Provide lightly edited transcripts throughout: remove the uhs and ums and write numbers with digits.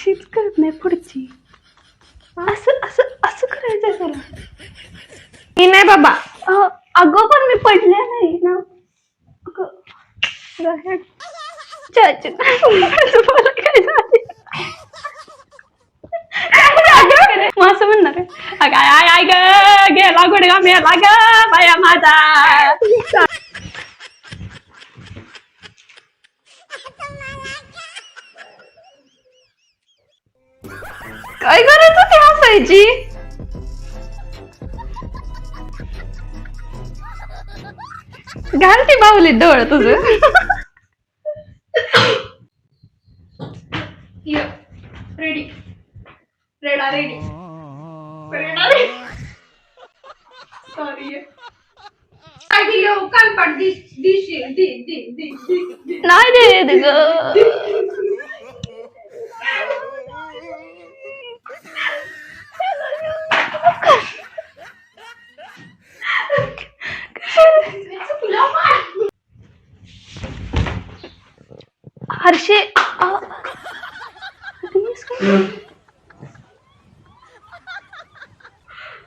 अशीच करत नाही पुढची. असं असं असं करायचंय तुला. मी नाही बाबा. अगं पण मी पडले नाही ना. चाची काय झाले मग असं म्हणणार आहे आय आय ग गेला गुडगा मेला ग बाया माझा. काय करायचं ते हसायची. घालती बाहुलीत डोळ तुझं. रेडी रेडा रेडी रेडा रेडी. सॉरी आधी येऊ कानपाट दिशी नाही देत ग. हर्षे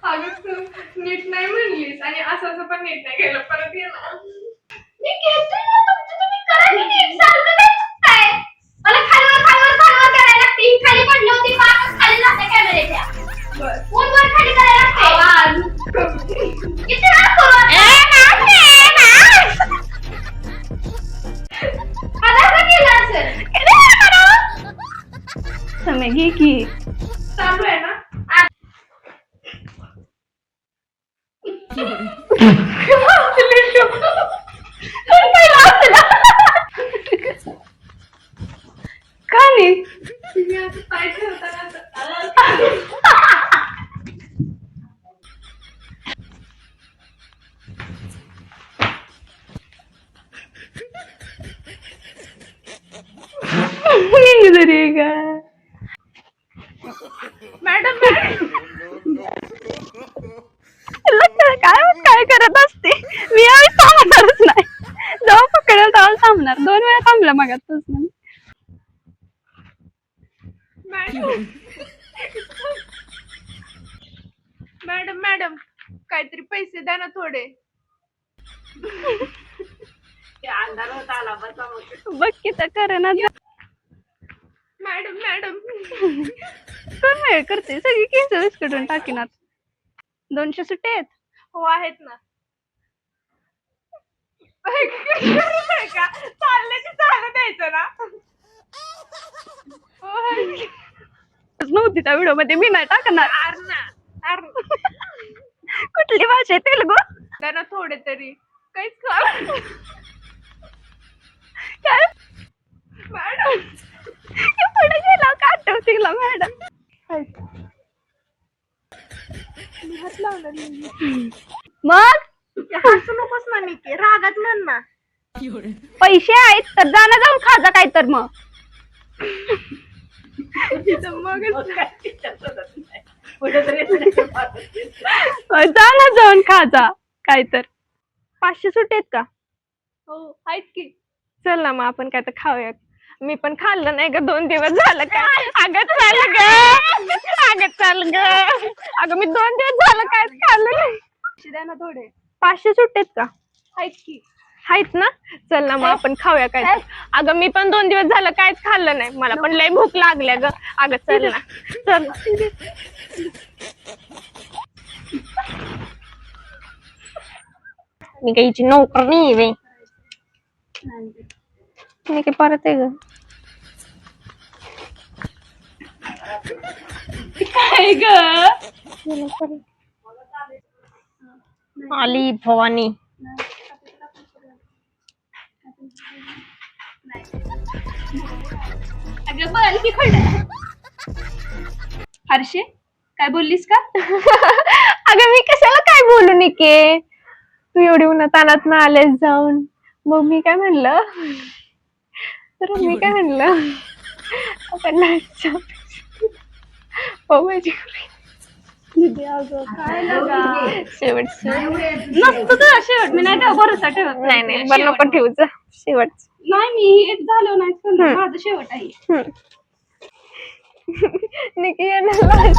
अगं नीट नाही म्हणलीस आणि असं पण नीट नाही केलं परत ये ना. मी घेतोय ना तुमचं तुम्ही करा की नीट. सारखं काय चुकताय. मला खालीवर करायला लागते. ही खाली पडली होती पाकच खाली जाते कॅमेऱ्याच्या. वर वर खाली करायला लागते. आवाज किती वेळा करू आता? आता का केलं असेल? समय घे की चालू आहे ना. का नाही तुम्ही असं पाय ठेवताना तरी का मॅडम काय काय करत असते मी यावेळी थांबणारच नाही. जेव्हा पकडेल तेव्हा थांबणार. 2 वेळा थांबला मगापासून. मॅडम मॅडम काहीतरी पैसे द्या ना थोडे. अंधार होत आला बसा. बघ की तर करे ना. मॅडम मॅडम कोण वेळ करते सगळी केस विस्कटून टाकीनात. 200 सुट्टे आहेत. हो आहेत ना. का चालले की चालू द्यायचं ना. नव्हती त्या व्हिडिओ मध्ये मी नाही टाकणार. कुठली भाषा आहे तेलगू. त्यांना थोडे तरी काहीच काय मॅडम पुढे गेला का आठवतीला मॅडम. हात लावला मग हसू नकोस ना निके रागात म्हण ना. पैसे आहेत तर जाणं जाऊन खाजा काय तर मग. जाणं जाऊन खाजा काय तर. 500 सुट्टे आहेत का. हो आहेत की. चल ना मग आपण काय तर खाऊया. मी पण खाल्लं नाही ग 2 दिवस झालं काय. अगं चाल ग अगं चाल ग. अगं मी 2 दिवस झालं काय खाल्लं नाही. द्या ना थोडे. 500 सुट्टे आहेत का. आहेत की. आहेत ना. चल ना मग आपण खाऊया काय तर. अगं मी पण 2 दिवस झालं काहीच खाल्लं नाही. मला पण लय भूक लागल्या ग. अगं चल ना चल. मी काहीची नोकर नाही बाई. मी काय परत आहे ग. काय ग आली भवानी. अगं बोल की खंड. हर्षे काय बोललीस का. अगं मी कशाला काय बोलू निके. तू एवढी उन्हातानात ना आलेस जाऊन. मग मी काय म्हणलं तर मी काय म्हणलं आपण शेवट नसतं तुझा शेवट. मी नाही त्या भरोसा ठेवत. नाही बरं नको ठेवूच शेवट. नाही मी एक झालं नाही माझं शेवट आहे. निकी येणार